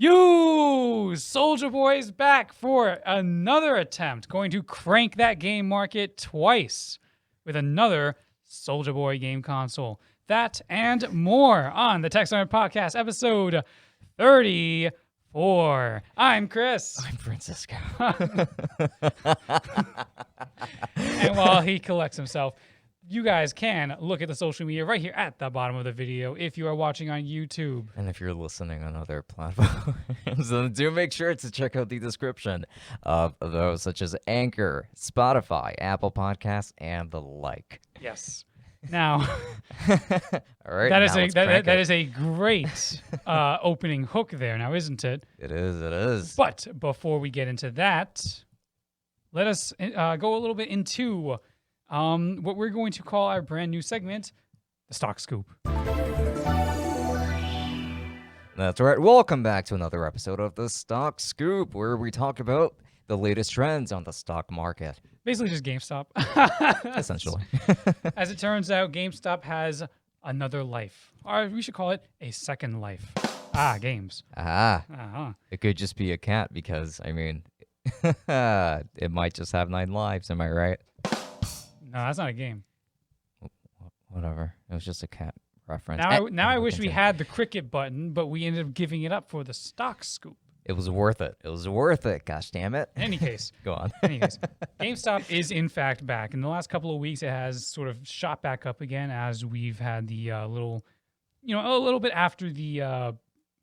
Soulja Boy is back for another attempt, going to crank that game market twice with another Soulja Boy game console. That and more on the Tech Summit Podcast, episode 34. I'm Chris. I'm Francisco. And while he collects himself, you guys can look at the social media right here at the bottom of the video if you are watching on YouTube. And if you're listening on other platforms, then do make sure to check out the description of those such as Anchor, Spotify, Apple Podcasts, and the like. Yes. Now, all right, that is a great opening hook there now, isn't it? It is. But before we get into that, let us go a little bit into what we're going to call our brand new segment, the Stock Scoop. That's right. Welcome back to another episode of the Stock Scoop, where we talk about the latest trends on the stock market. Basically just GameStop. Essentially. As it turns out, GameStop has another life. Or we should call it a second life. Games. It could just be a cat because, I mean, it might just have 9 lives. Am I right? No, that's not a game. Whatever. It was just a cat reference. Now I wish we had the cricket button, but we ended up giving it up for the Stock Scoop. It was worth it. It was worth it. Gosh damn it. In any case. Go on. GameStop is in fact back. In the last couple of weeks, it has sort of shot back up again as we've had the a little bit after the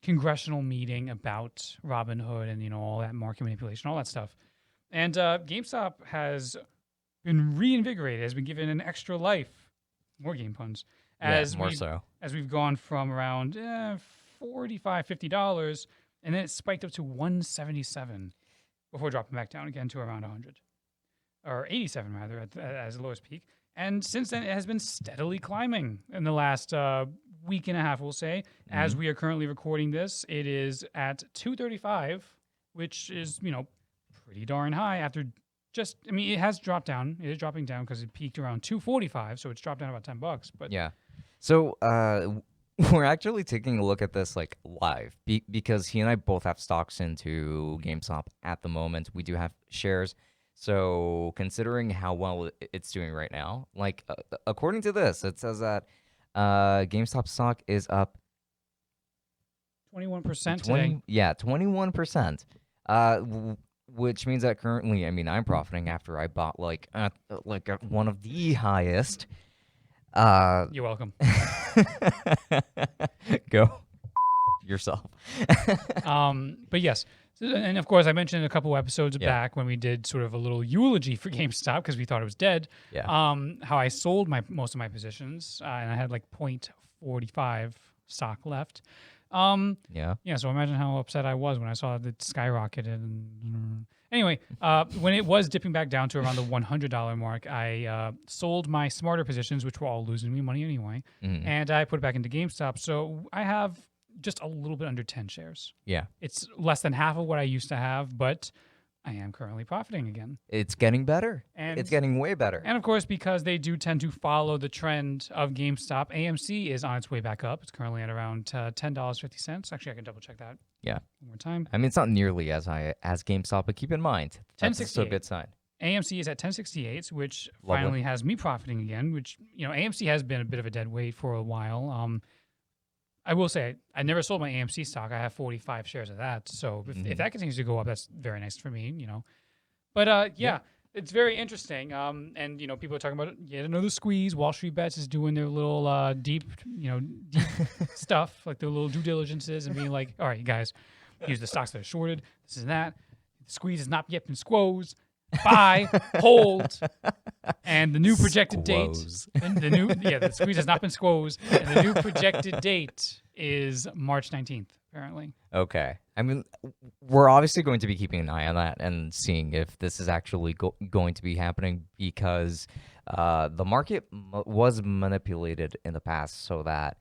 congressional meeting about Robinhood and, all that market manipulation, all that stuff. And GameStop has been reinvigorated, has been given an extra life. More game puns. As we've gone from around $45, $50, and then it spiked up to $177 before dropping back down again to around $100. Or $87 rather, as the lowest peak. And since then, it has been steadily climbing in the last week and a half, we'll say. Mm-hmm. As we are currently recording this, it is at $235, which is, pretty darn high after it has dropped down. It is dropping down because it peaked around $245, so it's dropped down about $10. But yeah. So we're actually taking a look at this like live because he and I both have stocks into GameStop at the moment. We do have shares. So considering how well it's doing right now, like according to this, it says that GameStop stock is up 21% today. Yeah, 21%. Which means that currently, I'm profiting after I bought like one of the highest. You're welcome. Go yourself. But yes, and of course I mentioned a couple episodes back when we did sort of a little eulogy for GameStop because we thought it was dead. Yeah. How I sold most of my positions and I had like 0.45 stock left. Yeah. So imagine how upset I was when I saw that it skyrocketed. And anyway, when it was dipping back down to around the $100 mark, I sold my smarter positions, which were all losing me money anyway, and I put it back into GameStop. So I have just a little bit under 10 shares. Yeah. It's less than half of what I used to have, but I am currently profiting again. It's getting better. And it's getting way better. And of course, because they do tend to follow the trend of GameStop, AMC is on its way back up. It's currently at around $10.50. Actually, I can double check that. Yeah. One more time. It's not nearly as high as GameStop, but keep in mind, that's still a good sign. AMC is at 1068, which Lovely. Finally has me profiting again, which, AMC has been a bit of a dead weight for a while. I will say, I never sold my AMC stock. I have 45 shares of that. So if that continues to go up, that's very nice for me, But it's very interesting. And, people are talking about it. Yet another squeeze. Wall Street Bets is doing their little deep stuff, like their little due diligences and being like, all right, guys, here's the stocks that are shorted. This and that. The squeeze has not yet been squoze. Buy, hold, and the new projected date. And the squeeze has not been squoze, and the new projected date is March 19th, apparently. Okay. We're obviously going to be keeping an eye on that and seeing if this is actually going to be happening because the market was manipulated in the past so that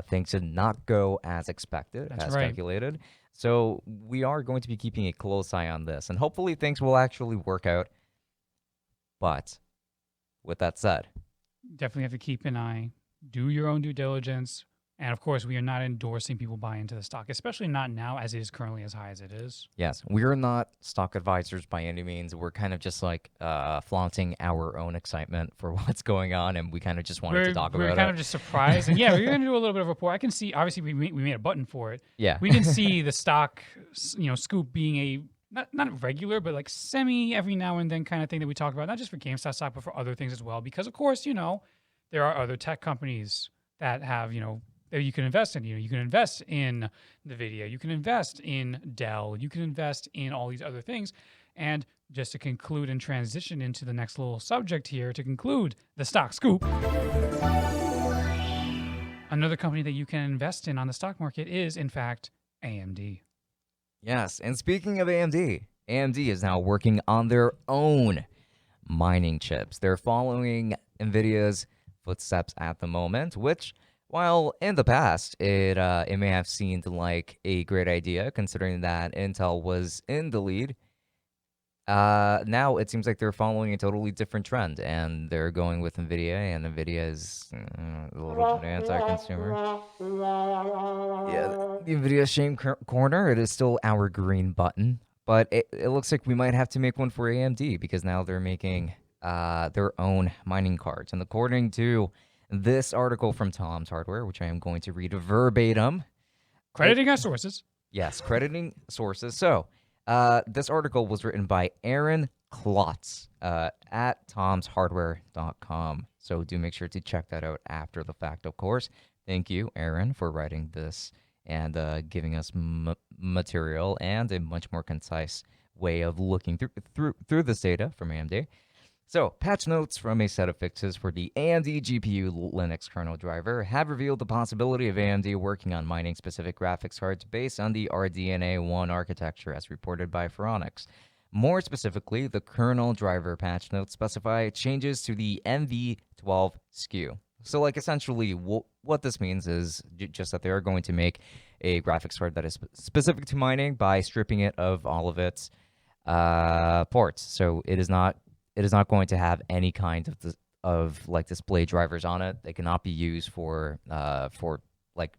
things did not go as expected, calculated. So we are going to be keeping a close eye on this, and hopefully things will actually work out. But with that said, definitely have to keep an eye. Do your own due diligence. And of course, we are not endorsing people buy into the stock, especially not now as it is currently as high as it is. Yes, we're not stock advisors by any means. We're kind of just like flaunting our own excitement for what's going on, and we kind of just wanted to talk We're about kind it. of just surprised. And yeah, we're going to do a little bit of a report. I can see, obviously, we made a button for it. Yeah. We can see the stock, scoop being a not regular, but like semi every now and then kind of thing that we talk about, not just for GameStop stock, but for other things as well. Because of course, there are other tech companies that have, that you can invest in. You can invest in NVIDIA, you can invest in Dell, you can invest in all these other things. And just to conclude and transition into the next little subject here, to conclude the stock scoop, another company that you can invest in on the stock market is, in fact, AMD. Yes, and speaking of AMD, AMD is now working on their own mining chips. They're following NVIDIA's footsteps at the moment, which, while in the past it may have seemed like a great idea, considering that Intel was in the lead, now it seems like they're following a totally different trend, and they're going with NVIDIA, and NVIDIA is a little bit anti-consumer. Yeah, the NVIDIA shame corner, it is still our green button, but it looks like we might have to make one for AMD, because now they're making their own mining cards. And according to this article from Tom's Hardware, which I am going to read verbatim. Crediting our sources. Yes, crediting sources. So, this article was written by Aaron Klotz at tomshardware.com. So do make sure to check that out after the fact, of course. Thank you, Aaron, for writing this and giving us material and a much more concise way of looking through this data from AMD. So, patch notes from a set of fixes for the AMD GPU Linux kernel driver have revealed the possibility of AMD working on mining specific graphics cards based on the RDNA 1 architecture, as reported by Phoronix. More specifically, the kernel driver patch notes specify changes to the MV12 SKU. So, like, essentially, what this means is just that they are going to make a graphics card that is specific to mining by stripping it of all of its ports. So, it is not going to have any kind of like display drivers on it. They cannot be used for like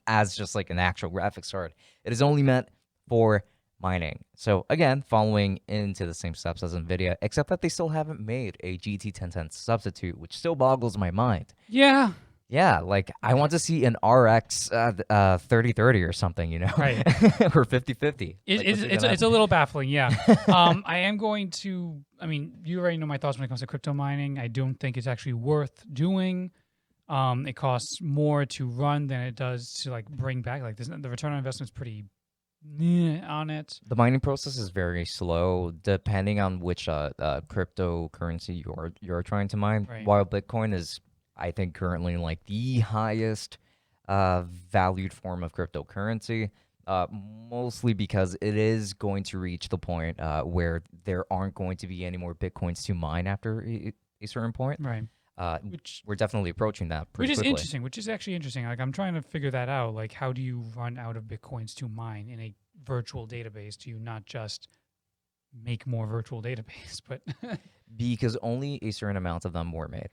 as just like an actual graphics card. It is only meant for mining. So again, following into the same steps as NVIDIA, except that they still haven't made a GT 1010 substitute, which still boggles my mind. Yeah. Yeah, like I want to see an RX 3030 or something, right? Or 5050. It's a little baffling, yeah. I am going to. I mean, you already know my thoughts when it comes to crypto mining. I don't think it's actually worth doing. It costs more to run than it does to like bring back. Like the return on investment is pretty on it. The mining process is very slow, depending on which cryptocurrency you're trying to mine. Right. While Bitcoin is, I think, currently like the highest valued form of cryptocurrency, mostly because it is going to reach the point where there aren't going to be any more Bitcoins to mine after a certain point. Right. Which we're definitely approaching that pretty quickly. Which is actually interesting. Like I'm trying to figure that out. Like how do you run out of Bitcoins to mine in a virtual database? Do you not just make more virtual database, but because only a certain amount of them were made.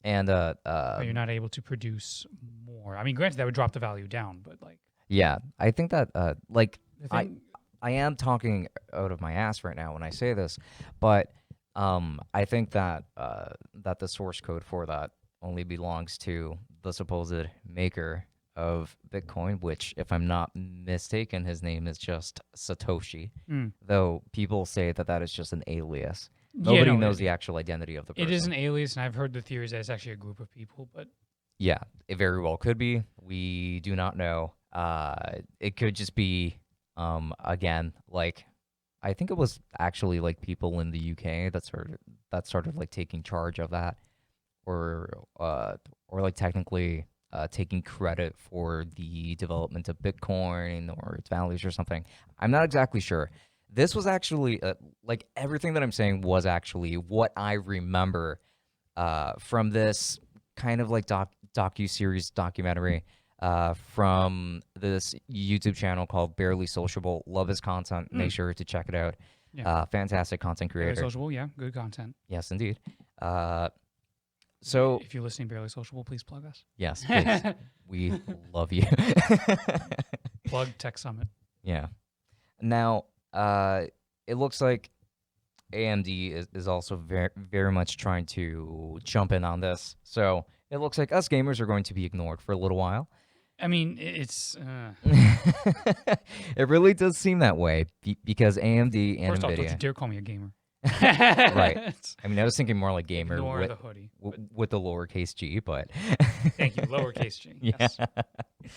And you're not able to produce more. I mean, granted, that would drop the value down, but like, yeah, I think that I am talking out of my ass right now when I say this, but I think that that the source code for that only belongs to the supposed maker of Bitcoin, which, if I'm not mistaken, his name is just Satoshi. Though people say that is just an alias. Nobody knows the actual identity of the person. It is an alias, and I've heard the theories that it's actually a group of people, but yeah, it very well could be. We do not know. It could just be, again, like, I think it was actually like people in the UK that started like taking charge of that, or like technically taking credit for the development of Bitcoin or its values or something. I'm not exactly sure. This was actually, like, everything that I'm saying was actually what I remember from this kind of like docu-series documentary from this YouTube channel called Barely Sociable. Love his content. Make sure to check it out. Yeah. Fantastic content creator. Barely Sociable, yeah, good content. Yes, indeed. So if you're listening, Barely Sociable, please plug us. yes, please. We love you. Plug Tech Summit. Yeah. Now, it looks like AMD is also very, very much trying to jump in on this. So it looks like us gamers are going to be ignored for a little while. I mean, it's... It really does seem that way because AMD and First off, NVIDIA... don't you dare call me a gamer. Right. I mean, I was thinking more like gamer Ignore the hoodie. with the lowercase g, but... Thank you, lowercase g. Yeah. Yes.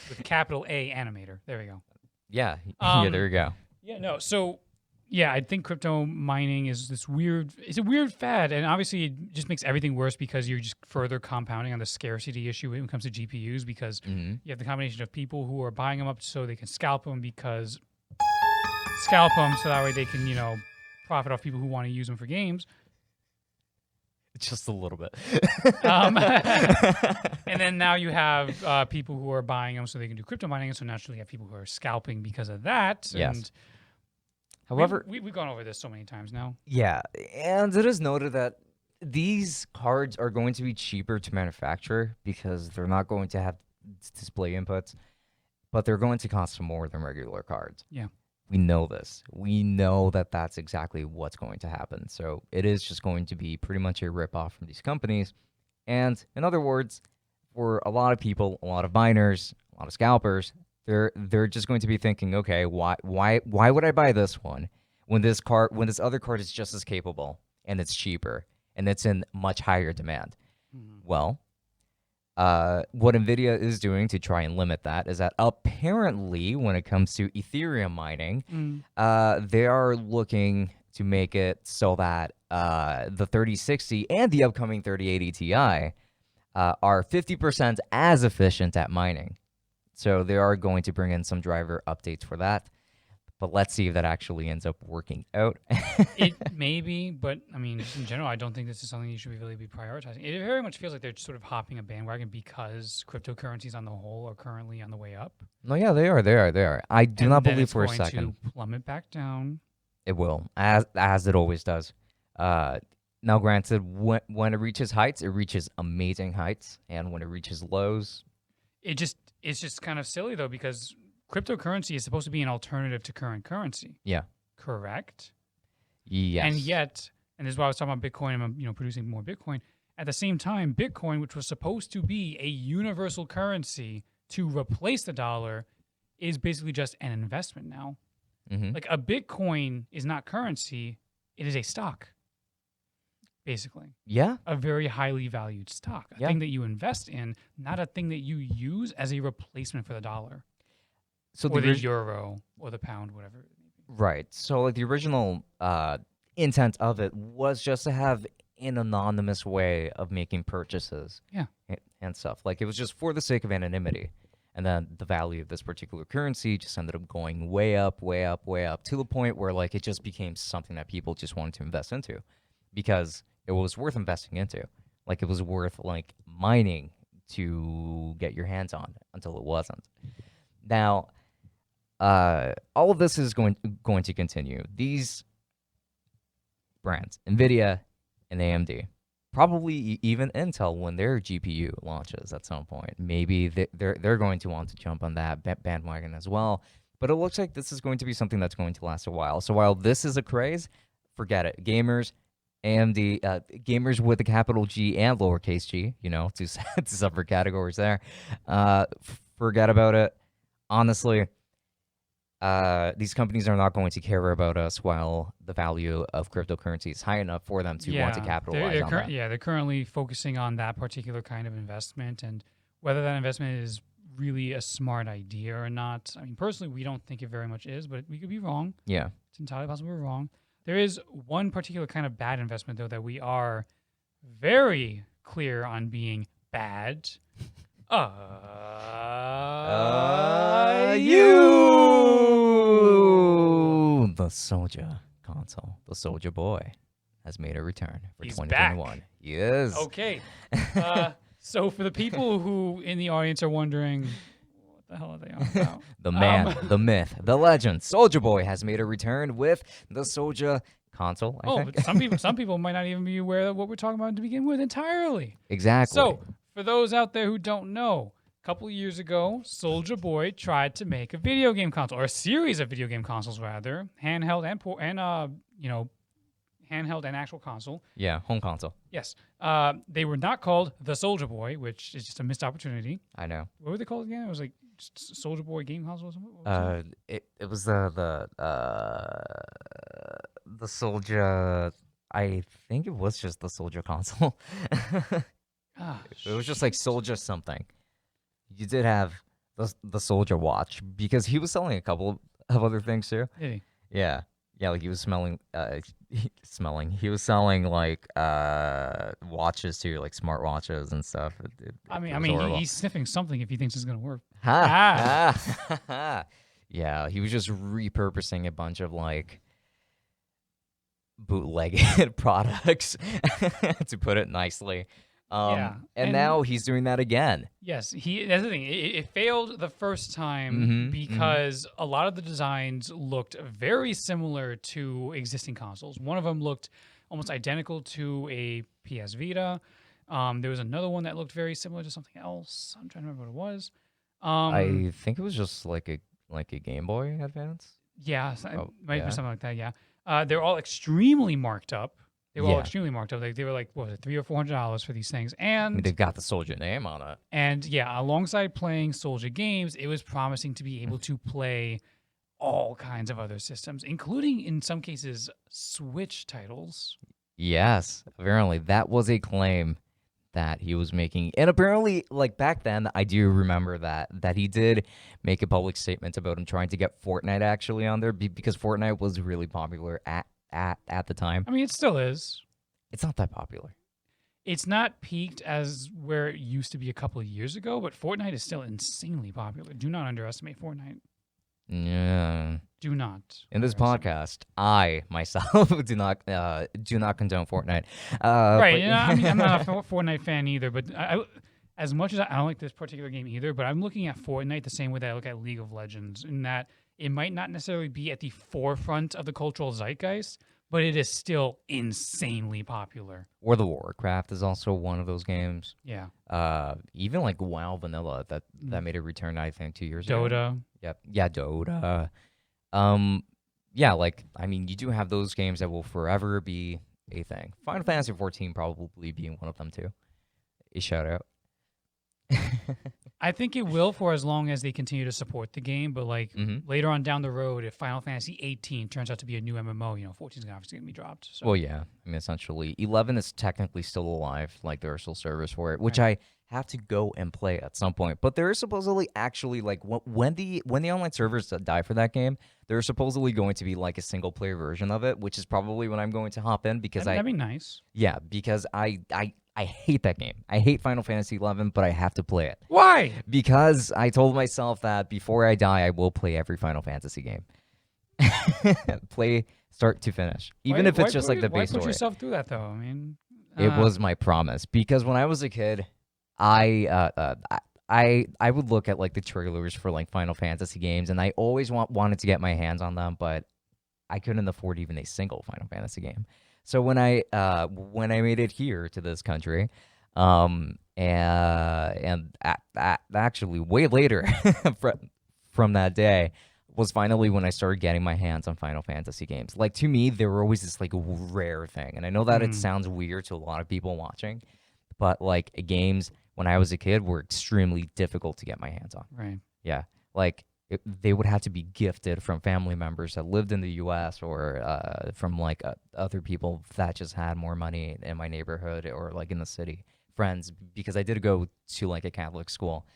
With capital A animator. There we go. Yeah. Yeah, there you go. Yeah, no. So, yeah, I think crypto mining is this weird... It's a weird fad, and obviously it just makes everything worse because you're just further compounding on the scarcity issue when it comes to GPUs because you have the combination of people who are buying them up so they can scalp them so that way they can, profit off people who want to use them for games. Just a little bit. And then now you have people who are buying them so they can do crypto mining. And so naturally you have people who are scalping because of that. Yes. And However, we've gone over this so many times now. yeah, and it is noted that these cards are going to be cheaper to manufacture because they're not going to have display inputs, but they're going to cost more than regular cards. Yeah. We know this. We know that that's exactly what's going to happen. So it is just going to be pretty much a ripoff from these companies. And in other words, for a lot of people, a lot of miners, a lot of scalpers, they're just going to be thinking, okay, why would I buy this one when this other card is just as capable and it's cheaper and it's in much higher demand? Well, what NVIDIA is doing to try and limit that is that apparently when it comes to Ethereum mining, they are looking to make it so that the 3060 and the upcoming 3080 Ti are 50% as efficient at mining. So they are going to bring in some driver updates for that. But let's see if that actually ends up working out. It may be, but I mean, in general, I don't think this is something you should really be prioritizing. It very much feels like they're sort of hopping a bandwagon because cryptocurrencies on the whole are currently on the way up. No, yeah, they are. I do not believe for a second it's going to plummet back down. It will, as it always does. Now, granted, when it reaches heights, it reaches amazing heights, and when it reaches lows, it's just kind of silly though because cryptocurrency is supposed to be an alternative to current currency. Yeah. Correct? Yes. And yet, and this is why I was talking about Bitcoin, I'm producing more Bitcoin. At the same time, Bitcoin, which was supposed to be a universal currency to replace the dollar, is basically just an investment now. Like a Bitcoin is not currency, it is a stock. Basically. Yeah. A very highly valued stock. A thing that you invest in, not a thing that you use as a replacement for the dollar. So or the euro or the pound, whatever it may be. Right. So like the original intent of it was just to have an anonymous way of making purchases. Yeah. And stuff. Like it was just for the sake of anonymity. And then the value of this particular currency just ended up going way up to the point where like it just became something that people just wanted to invest into because it was worth investing into. Like it was worth like mining to get your hands on until it wasn't. Now, all of this is going to continue. These brands, NVIDIA and AMD, probably even Intel when their GPU launches at some point. Maybe they're going to want to jump on that bandwagon as well. But it looks like this is going to be something that's going to last a while. So while this is a craze, forget it. Gamers, AMD, gamers with a capital G and lowercase g, two separate categories there. Forget about it. Honestly, these companies are not going to care about us while the value of cryptocurrency is high enough for them to want to capitalize on that. Yeah, they're currently focusing on that particular kind of investment, and whether that investment is really a smart idea or not. I mean, personally, we don't think it very much is, but we could be wrong. Yeah. It's entirely possible we're wrong. There is one particular kind of bad investment, though, that we are very clear on being bad. The Soulja console, the Soulja Boy, has made a return for He's 2021. Back. Yes. Okay. So for the people who in the audience are wondering, what the hell are they on about? The man, the myth, the legend, Soulja Boy has made a return with the Soulja console. I Oh, think. but some people might not even be aware of what we're talking about to begin with entirely. Exactly. So, for those out there who don't know, a couple of years ago, Soulja Boy tried to make a video game console, or a series of video game consoles rather, handheld handheld and actual console. yeah, home console. Yes. They were not called the Soulja Boy, which is just a missed opportunity. I know. What were they called again? It was like Soulja Boy game console or something? What was It was the Soulja. I think it was just the Soulja console. It was just like Soulja something. You did have the Soulja watch because he was selling a couple of other things too. Did he? Yeah. Yeah, like he was he was selling like watches too, like smart watches and stuff. I it mean, was horrible. he's sniffing something if he thinks it's gonna work. Ha. Yeah, he was just repurposing a bunch of like bootlegged products to put it nicely. Yeah, and now he's doing that again. Yes, that's the thing. It failed the first time because a lot of the designs looked very similar to existing consoles. One of them looked almost identical to a PS Vita. There was another one that looked very similar to something else. I'm trying to remember what it was. I think it was just like a Game Boy Advance. Yeah, might be yeah. something like that. Yeah, they're all extremely marked up. They were all Yeah. extremely marked up. Like they were like, what was it, $300 or $400 for these things? I And mean, they've got the Soulja name on it. And yeah, alongside playing Soulja games, it was promising to be able to play all kinds of other systems, including in some cases Switch titles. Yes, apparently that was a claim that he was making, and apparently, like back then, I do remember that he did make a public statement about him trying to get Fortnite actually on there because Fortnite was really popular at the time. I mean, it still is. It's not that popular. It's not peaked as where it used to be a couple of years ago, but Fortnite is still insanely popular. Do not underestimate Fortnite. Yeah. Do not. In this underestimate. podcast, I myself do not condone Fortnite. Right. But- Yeah, I mean, I'm not a Fortnite fan either, but as much as I don't like this particular game either, but I'm looking at Fortnite the same way that I look at League of Legends, in that it might not necessarily be at the forefront of the cultural zeitgeist, but it is still insanely popular. World of Warcraft is also one of those games. Yeah. Even like WoW Vanilla that made a return, I think, 2 years ago. Dota. Yep. Yeah, Dota. Yeah, like I mean, you do have those games that will forever be a thing. Final Fantasy 14 probably being one of them too. A shout out. I think it will for as long as they continue to support the game, but like later on down the road, if Final Fantasy 18 turns out to be a new MMO, 14 is obviously going to be dropped. So. Well, yeah. I mean, essentially, 11 is technically still alive. Like, there are still servers for it, which I have to go and play at some point. But there is supposedly actually, like, when the online servers die for that game, there's supposedly going to be, like, a single-player version of it, which is probably when I'm going to hop in because That'd be nice. Yeah, because I hate that game. I hate Final Fantasy 11, but I have to play it. Why? Because I told myself that before I die, I will play every Final Fantasy game. Play start to finish, even if it's just like the base Why put story. yourself through that, though? I mean, It was my promise because when I was a kid, I would look at like the trailers for like Final Fantasy games, and I always wanted to get my hands on them, but I couldn't afford even a single Final Fantasy game. So when I made it here to this country, and actually way later from that day was finally when I started getting my hands on Final Fantasy games. Like to me, they were always this like rare thing, and I know that it sounds weird to a lot of people watching, but like games when I was a kid were extremely difficult to get my hands on. right. Yeah, like. They would have to be gifted from family members that lived in the U.S. or from like other people that just had more money in my neighborhood or like in the city, friends. Because I did go to like a Catholic school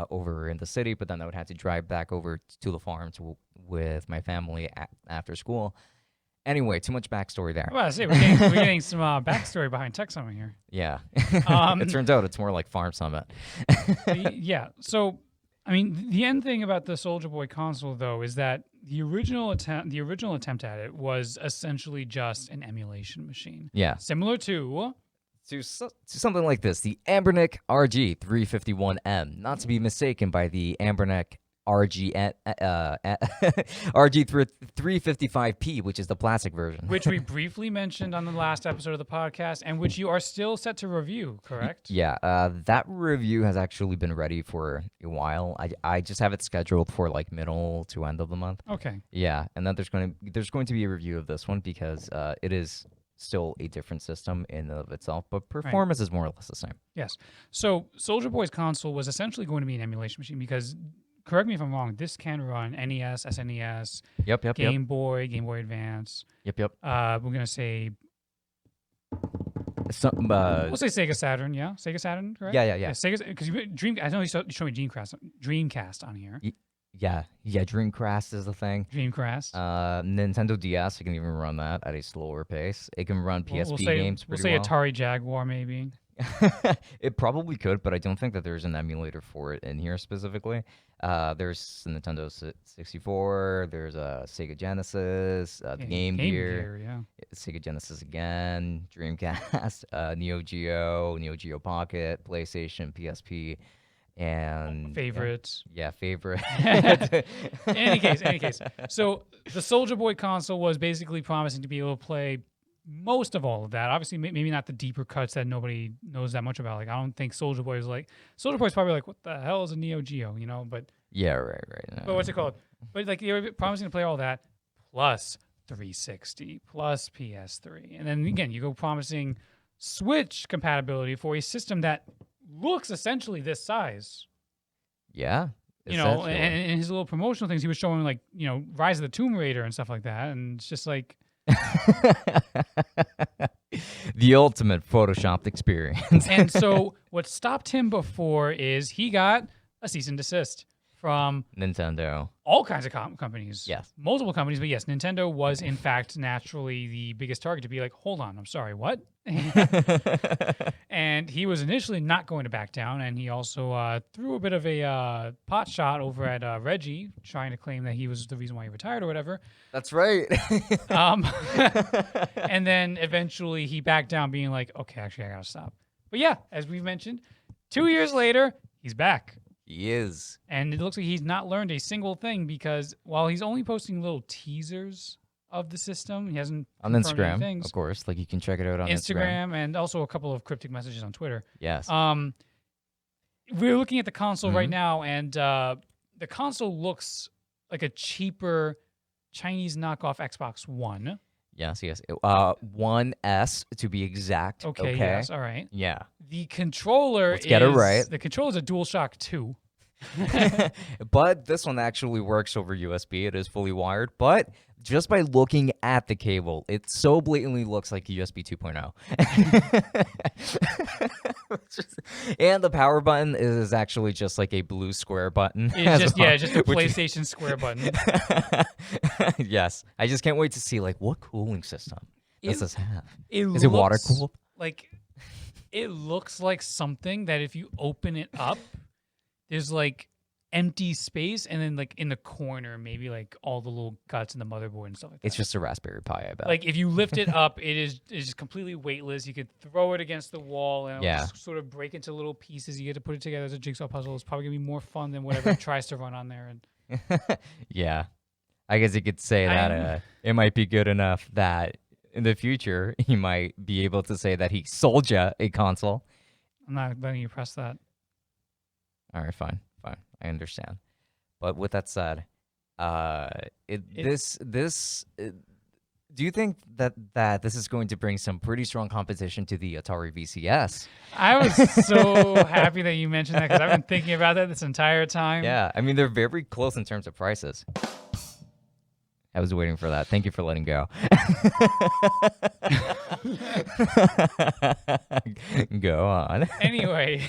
over in the city, but then I would have to drive back over to the farm with my family after school. Anyway, too much backstory there. Well, I say we're getting some backstory behind Tech Summit here. Yeah, it turns out it's more like Farm Summit. Yeah. So. I mean, the end thing about the Soulja Boy console, though, is that the original attempt at it was essentially just an emulation machine. Yeah. Similar to something like this, the Anbernic RG351M, not to be mistaken by the Anbernic RG355P, which is the plastic version. Which we briefly mentioned on the last episode of the podcast, and which you are still set to review, correct? Yeah, that review has actually been ready for a while. I just have it scheduled for like middle to end of the month. Okay. Yeah, and then there's going to be a review of this one because it is still a different system in and of itself, but performance is more or less the same. Yes. So Soulja Boy's console was essentially going to be an emulation machine because, correct me if I'm wrong, this can run NES, SNES, Game Boy, Game Boy Advance. Yep. We're gonna say we'll say Sega Saturn. Yeah, Sega Saturn, correct? Yeah. Sega, because I know you showed me Dreamcast on here. Yeah, Dreamcast is the thing. Dreamcast. Nintendo DS, it can even run that at a slower pace. It can run PSP games pretty well. We'll say Atari Jaguar, maybe. It probably could, but I don't think that there's an emulator for it in here specifically. There's the Nintendo 64, there's a Sega Genesis, the Game Gear, yeah. Sega Genesis again, Dreamcast, Neo Geo Pocket, PlayStation, PSP. And favorites. Yeah, favorite. In any case. So the Soulja Boy console was basically promising to be able to play most of all of that. Obviously, maybe not the deeper cuts that nobody knows that much about. Like, I don't think Soulja Boy is probably like, what the hell is a Neo Geo, you know? But yeah, right. No. But what's it called? But like, they were promising to play all that plus 360 plus PS3, and then again, you go promising Switch compatibility for a system that looks essentially this size. Yeah. You know, and his little promotional things, he was showing like, you know, Rise of the Tomb Raider and stuff like that. And it's just like the ultimate Photoshopped experience. And so what stopped him before is he got a cease and desist from Nintendo. All kinds of companies. Yes. Multiple companies, but yes, Nintendo was in fact naturally the biggest target to be like, hold on, I'm sorry, what? And he was initially not going to back down, and he also threw a bit of a pot shot over at Reggie, trying to claim that he was the reason why he retired or whatever. That's right. And then eventually he backed down, being like, okay, actually, I gotta stop. But yeah, as we've mentioned, 2 years later, he's back. He is. And it looks like he's not learned a single thing, because while he's only posting little teasers of the system, he hasn't on Instagram, of course. Like, you can check it out on Instagram, and also a couple of cryptic messages on Twitter. Yes. We're looking at the console right now, and the console looks like a cheaper Chinese knockoff Xbox One. Yes. 1S to be exact. Okay. Yes. All right. Yeah. The controller get it right. The controller is a DualShock 2. But this one actually works over USB. It is fully wired. But just by looking at the cable, it so blatantly looks like USB 2.0. And the power button is actually just like a blue square button. It's just a PlayStation square button. Yes. I just can't wait to see, like, what cooling system does this have? Is it water cooled? Like, it looks like something that if you open it up, there's like empty space, and then like in the corner, maybe like all the little guts in the motherboard and stuff like that. It's just a Raspberry Pi, I bet. Like, if you lift it up, it's just completely weightless. You could throw it against the wall, and it'll just sort of break into little pieces. You get to put it together as a jigsaw puzzle. It's probably gonna be more fun than whatever it tries to run on there. And yeah, I guess you could say that it might be good enough that in the future he might be able to say that he sold you a console. I'm not letting you press that. All right, fine. I understand. But with that said, do you think that this is going to bring some pretty strong competition to the Atari VCS? I was so happy that you mentioned that, because I've been thinking about that this entire time. Yeah, I mean, they're very close in terms of prices. I was waiting for that. Thank you for letting go. Go on. Anyway.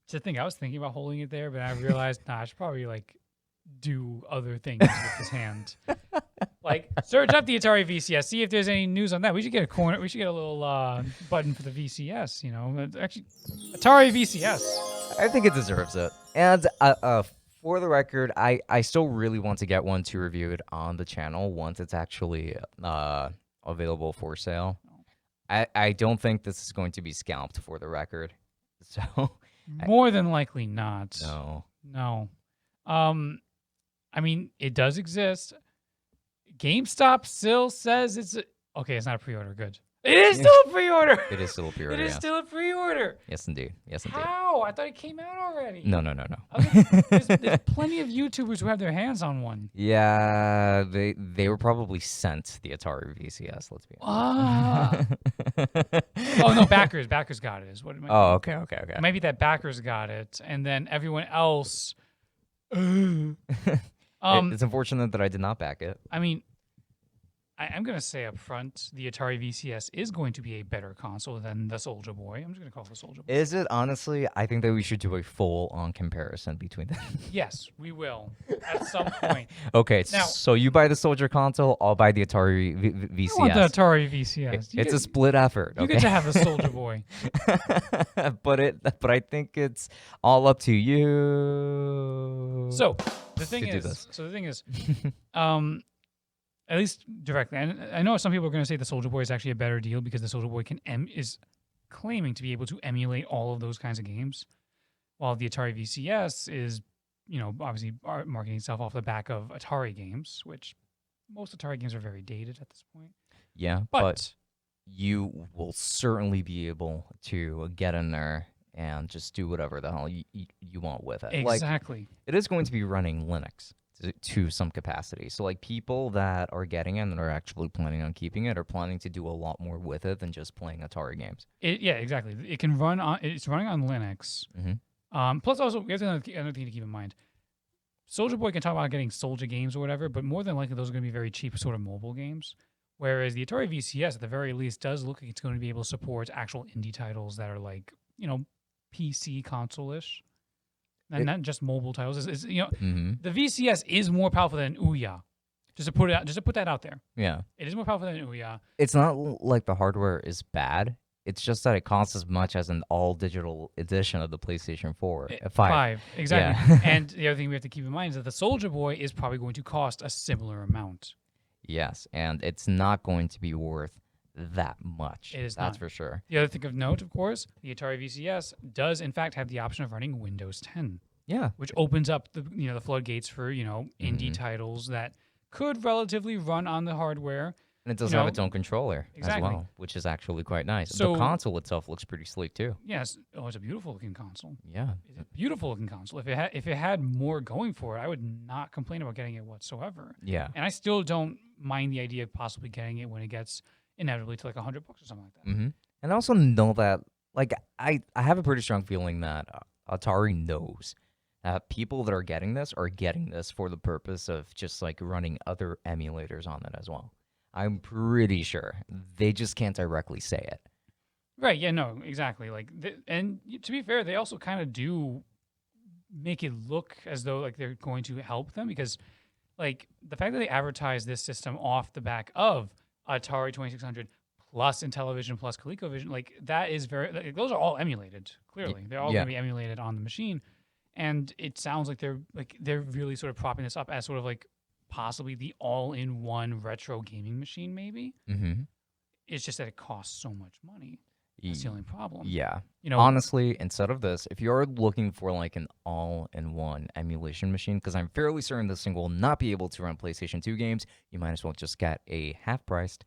To think, I was thinking about holding it there, but I realized, I should probably like do other things with this hand. Like, search up the Atari VCS, see if there's any news on that. We should get a little button for the VCS, you know. Actually, Atari VCS. I think it deserves it. And for the record, I still really want to get one to review it on the channel once it's actually available for sale. I don't think this is going to be scalped, for the record. So More than likely not. no. No. I mean, it does exist. GameStop still says okay, it's not a pre-order. Good. It is still a pre-order. It is still a pre-order. It is Yes. still a pre-order. Yes, indeed. Yes, indeed. How? I thought it came out already. No. Okay. There's plenty of YouTubers who have their hands on one. Yeah, they were probably sent the Atari VCS. Let's be honest. Oh no, backers got it. Is what it might be. Oh, okay. Maybe that backers got it, and then everyone else. It's unfortunate that I did not back it. I mean, I'm going to say up front, the Atari VCS is going to be a better console than the Soulja Boy. I'm just going to call it the Soulja Boy. Is it? Honestly, I think that we should do a full-on comparison between them. Yes, we will at some point. Okay, Now- so you buy the Soldier console, I'll buy the Atari VCS. I want the Atari VCS. It's a split effort. You Okay? get to have the Soulja Boy. but I think it's all up to you. So the thing to do is, this. at least directly, and I know some people are going to say the Soulja Boy is actually a better deal because the Soulja Boy is claiming to be able to emulate all of those kinds of games, while the Atari VCS is, obviously marketing itself off the back of Atari games, which most Atari games are very dated at this point. Yeah, But you will certainly be able to get in there and just do whatever the hell you want with it. exactly. Like, it is going to be running Linux to some capacity. So, like, people that are getting it and are actually planning on keeping it are planning to do a lot more with it than just playing Atari games. Yeah, exactly. It can run on. It's running on Linux. Mm-hmm. Plus, also, here's another thing to keep in mind. Soulja Boy can talk about getting Soulja games or whatever, but more than likely those are going to be very cheap sort of mobile games. Whereas the Atari VCS, at the very least, does look like it's going to be able to support actual indie titles that are like, PC console-ish. And not just mobile titles. Mm-hmm. The VCS is more powerful than Ouya. Just to put that out there. Yeah. It is more powerful than Ouya. It's not like the hardware is bad. It's just that it costs as much as an all-digital edition of the PlayStation 4. 5. Exactly. Yeah. And the other thing we have to keep in mind is that the Soulja Boy is probably going to cost a similar amount. Yes, and it's not going to be worth that much. It is That's not. for sure. The other thing of note, of course, the Atari VCS does in fact have the option of running Windows 10, Yeah. which opens up the floodgates for indie titles that could relatively run on the hardware. And it does have its own controller Exactly. as well, which is actually quite nice. So- the console itself looks pretty sleek too. Yes, it's a beautiful looking console. Yeah. It's a beautiful looking console. If it had more going for it, I would not complain about getting it whatsoever. Yeah. And I still don't mind the idea of possibly getting it when it gets inevitably to like $100 or something like that. Mm-hmm. And I also know that, like, I have a pretty strong feeling that Atari knows that people that are getting this for the purpose of just like running other emulators on it as well. I'm pretty sure they just can't directly say it. Right? Yeah. No. Exactly. And to be fair, they also kind of do make it look as though like they're going to help them because, like, the fact that they advertise this system off the back of Atari 2600 plus Intellivision plus ColecoVision, like that is those are all emulated. Clearly, they're all going to be emulated on the machine, and it sounds like they're really sort of propping this up as sort of like possibly the all-in-one retro gaming machine. Maybe it's just that it costs so much money. That's the only problem. Yeah. Honestly, instead of this, if you're looking for like an all-in-one emulation machine, because I'm fairly certain this thing will not be able to run PlayStation 2 games, you might as well just get a half-priced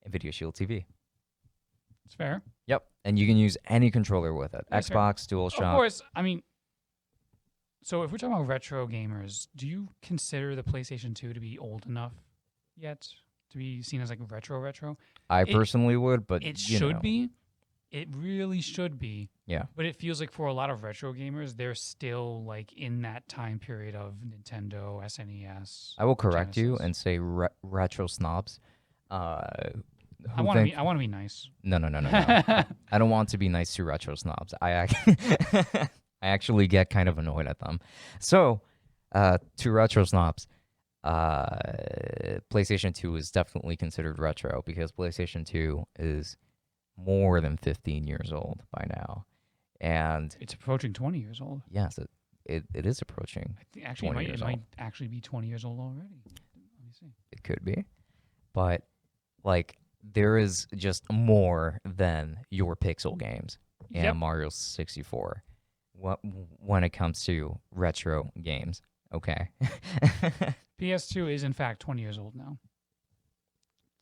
NVIDIA Shield TV. It's fair. Yep. And you can use any controller with it. That's Xbox, DualShock. Of course. I mean, so if we're talking about retro gamers, do you consider the PlayStation 2 to be old enough yet to be seen as like retro? I personally would, but it should be. It really should be. Yeah. But it feels like for a lot of retro gamers, they're still like in that time period of Nintendo, SNES. I will correct you Genesis. and say retro snobs. I want to be nice. No. I don't want to be nice to retro snobs. I actually get kind of annoyed at them. So, to retro snobs, PlayStation 2 is definitely considered retro because PlayStation 2 is more than 15 years old by now. And it's approaching 20 years old. yes, it is approaching. I think actually 20 it years might old. actually be 20 years old already. Let me see. It could be. But, like, there is just more than your pixel games. and Yep. Mario 64. When it comes to retro games, okay. PS2 is in fact 20 years old now.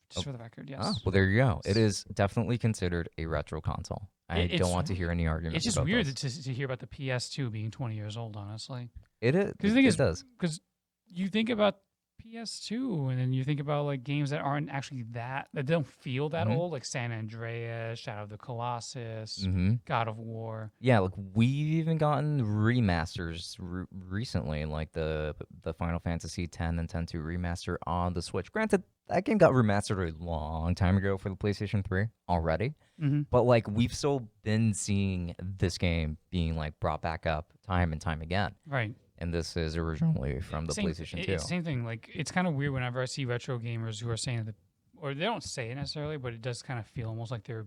Just for the record, yes. Oh, well, there you go. It is definitely considered a retro console. I It's- don't want to hear any arguments. It's just about weird this. to hear about the PS2 being 20 years old, honestly. It is. Because the thing It is, does. because you think about PS2, and then you think about like games that aren't actually that don't feel that Mhm. old, like San Andreas, Shadow of the Colossus, Mm-hmm. God of War. Yeah, like we've even gotten remasters recently, like the Final Fantasy X and X-2 remaster on the Switch. Granted, that game got remastered a long time ago for the PlayStation 3 already, Mm-hmm. but like we've still been seeing this game being like brought back up time and time again. Right. And this is originally from the Same- PlayStation 2. It's the same thing. Like it's kind of weird whenever I see retro gamers who are saying that, or they don't say it necessarily, but it does kind of feel almost like they're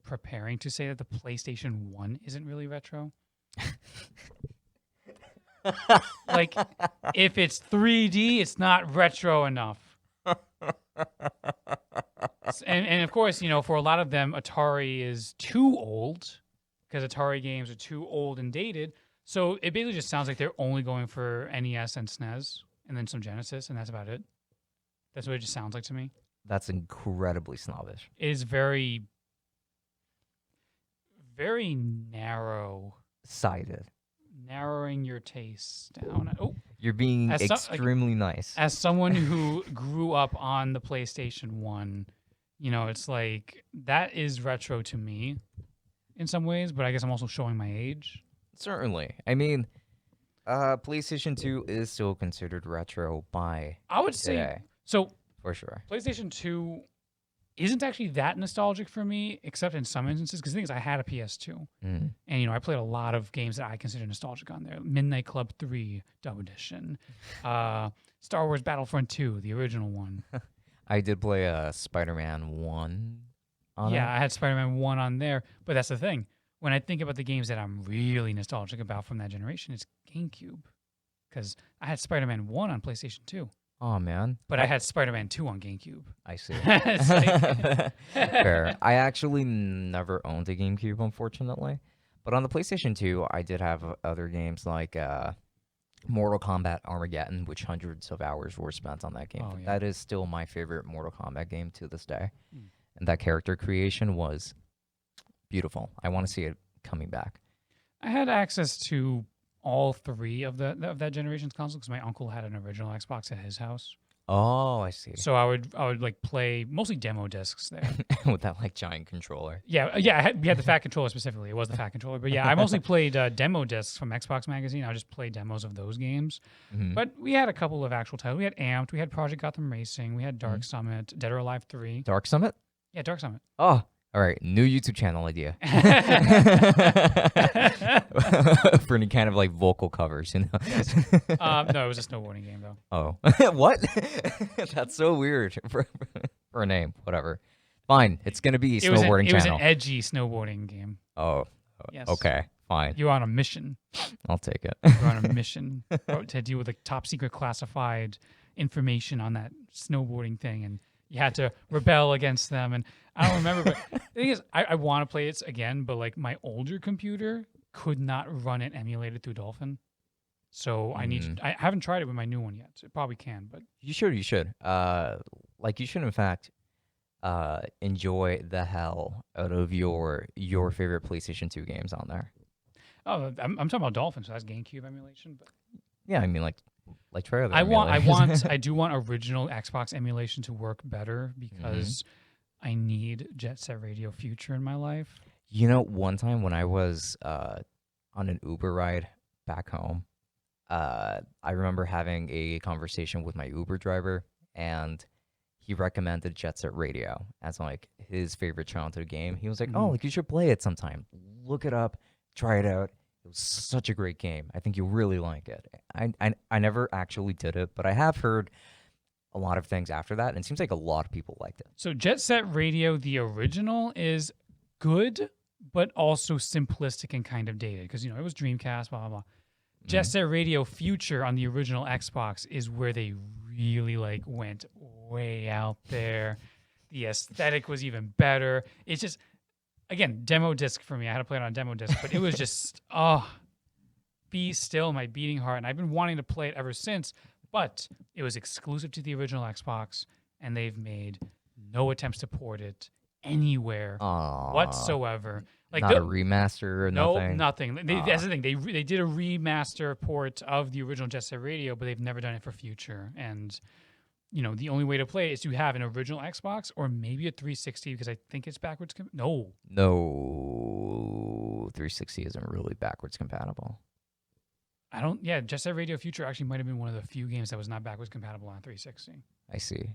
preparing to say that the PlayStation 1 isn't really retro. Like if it's 3D, it's not retro enough. And of course, you know, for a lot of them, Atari is too old because Atari games are too old and dated. So it basically just sounds like they're only going for NES and SNES and then some Genesis, and that's about it. That's what it just sounds like to me. That's incredibly snobbish. It is very, very narrow, Sided. narrowing your tastes down. Oh, You're being As so- extremely nice. as someone who grew up on the PlayStation 1, you know, it's like that is retro to me in some ways, but I guess I'm also showing my age. Certainly. I mean, PlayStation 2 is still considered retro by I would say today, so. for sure. PlayStation 2 isn't actually that nostalgic for me, except in some instances. Because the thing is, I had a PS2, Mm. and you know, I played a lot of games that I consider nostalgic on there. Midnight Club 3 Dub Edition, Star Wars Battlefront 2, the original one. I did play Spider-Man 1 on Yeah, it. I had Spider-Man 1 on there. But that's the thing. When I think about the games that I'm really nostalgic about from that generation, it's GameCube. Because I had Spider-Man 1 on PlayStation 2, Oh, man. but I had Spider-Man 2 on GameCube. I see. It's like- Fair. I actually never owned a GameCube, unfortunately. But on the PlayStation 2, I did have other games like Mortal Kombat Armageddon, which hundreds of hours were spent on that game. Oh, yeah. That is still my favorite Mortal Kombat game to this day. Mm. And that character creation was beautiful. I want to see it coming back. I had access to all three of that generation's console because my uncle had an original Xbox at his house. Oh, I see. So I would like play mostly demo discs there. With that like giant controller. Yeah. We had the Fat Controller specifically. It was the Fat Controller, but yeah, I mostly played demo discs from Xbox Magazine. I would just play demos of those games. Mhm. But we had a couple of actual titles. We had Amped. We had Project Gotham Racing. We had Dark Summit, Dead or Alive 3. Dark Summit? Yeah, Dark Summit. Oh, all right. New YouTube channel idea. For any kind of like vocal covers, you know? No, it was a snowboarding game though. Oh, what? That's so weird for a name. Whatever. Fine. It's gonna be a snowboarding It was channel. an edgy snowboarding game. Oh, Yes. okay. Fine. You're on a mission. I'll take it. You're on a mission to deal with the top secret classified information on that snowboarding thing, and you had to rebel against them. And I don't remember, but the thing is, I want to play it again, but like my older computer could not run it emulated through Dolphin. So I haven't tried it with my new one yet. So it probably can, but You should. You should. Like you should, in fact, enjoy the hell out of your favorite PlayStation 2 games on there. oh, I'm talking about Dolphin, so that's GameCube emulation. But Yeah, I mean like try other. I emulators. do want original Xbox emulation to work better because I need Jet Set Radio Future in my life. You know, one time when I was on an Uber ride back home, I remember having a conversation with my Uber driver, and he recommended Jet Set Radio as like his favorite childhood game. He was like, "Oh, like you should play it sometime. Look it up, try it out. It was such a great game. I think you'll really like it." I never actually did it, but I have heard a lot of things after that, and it seems like a lot of people liked it. So Jet Set Radio, the original, is good, but also simplistic and kind of dated because, you know, it was Dreamcast, blah, blah, blah. Jet Set Radio Future on the original Xbox is where they really like went way out there. The aesthetic was even better. It's just, again, demo disc for me. I had to play it on demo disc, but it was just be still my beating heart, and I've been wanting to play it ever since. But it was exclusive to the original Xbox, and they've made no attempts to port it anywhere whatsoever. Like not a remaster or nothing. Nothing. That's the thing. They did a remaster port of the original Jet Set Radio, but they've never done it for future. And the only way to play it is to have an original Xbox or maybe a 360 because I think it's backwards. No, 360 isn't really backwards compatible. I don't. Yeah, Jet Set Radio Future actually might have been one of the few games that was not backwards compatible on 360. I see.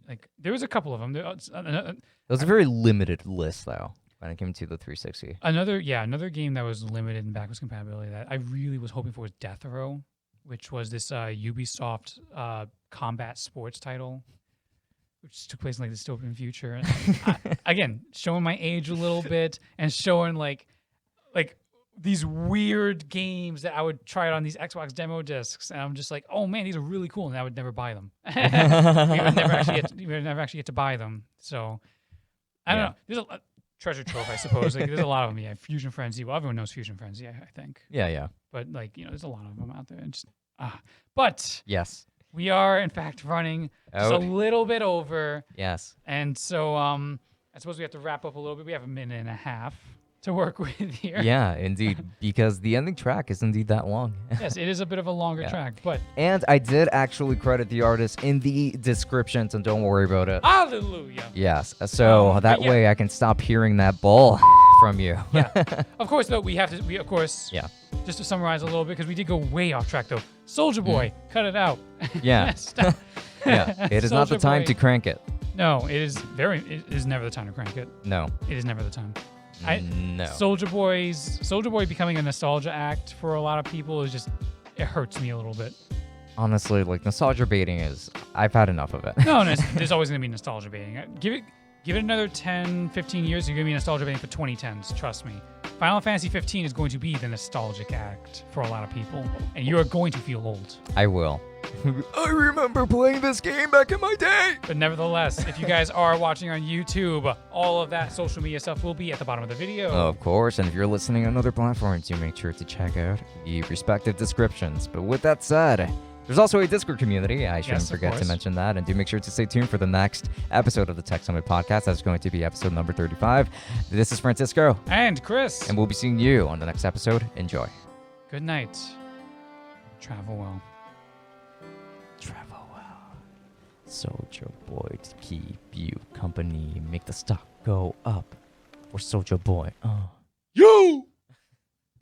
Like there was a couple of them. It was a very limited list though when it came to the 360. Another game that was limited in backwards compatibility that I really was hoping for was Death Row, which was this Ubisoft combat sports title, which took place in like the dystopian future. And again, showing my age a little bit and showing like these weird games that I would try it on these Xbox demo discs, and I'm just like, oh man, these are really cool, and I would never buy them. we would never actually get to buy them. So I don't know. There's a treasure trove, I suppose. Like, there's a lot of them. Yeah, Fusion Frenzy. Well, everyone knows Fusion Frenzy, I think. Yeah. But like there's a lot of them out there. And just but yes, we are in fact running just a little bit over. Yes. And so I suppose we have to wrap up a little bit. We have a minute and a half to work with here. Yeah, indeed, because the ending track is indeed that long. Yes, it is a bit of a longer track, but... And I did actually credit the artist in the description, so don't worry about it. Hallelujah! Yes, so that way I can stop hearing that bull from you. Yeah. Of course, though, just to summarize a little bit, because we did go way off track, though. Soulja Boy, cut it out. Yeah. Yeah, it is not the time to crank it. No, it is never the time to crank it. No. It is never the time. No. Soulja Boy becoming a nostalgia act for a lot of people is just, it hurts me a little bit. Honestly, like nostalgia baiting I've had enough of it. No, there's always going to be nostalgia baiting. Give it another 10, 15 years, you're going to be nostalgia baiting for 2010s, trust me. Final Fantasy 15 is going to be the nostalgic act for a lot of people, and you are going to feel old. I will. I remember playing this game back in my day. But nevertheless, if you guys are watching on YouTube, all of that social media stuff will be at the bottom of the video. Of course, and if you're listening on other platforms, you make sure to check out the respective descriptions. But with that said, there's also a Discord community. I shouldn't forget to mention that. And do make sure to stay tuned for the next episode of the Tech Summit podcast. That's going to be episode number 35. This is Francisco. And Chris. And we'll be seeing you on the next episode. Enjoy. Good night. Travel well. Travel well. Soulja Boy to keep you company. Make the stock go up. For Soulja Boy. You!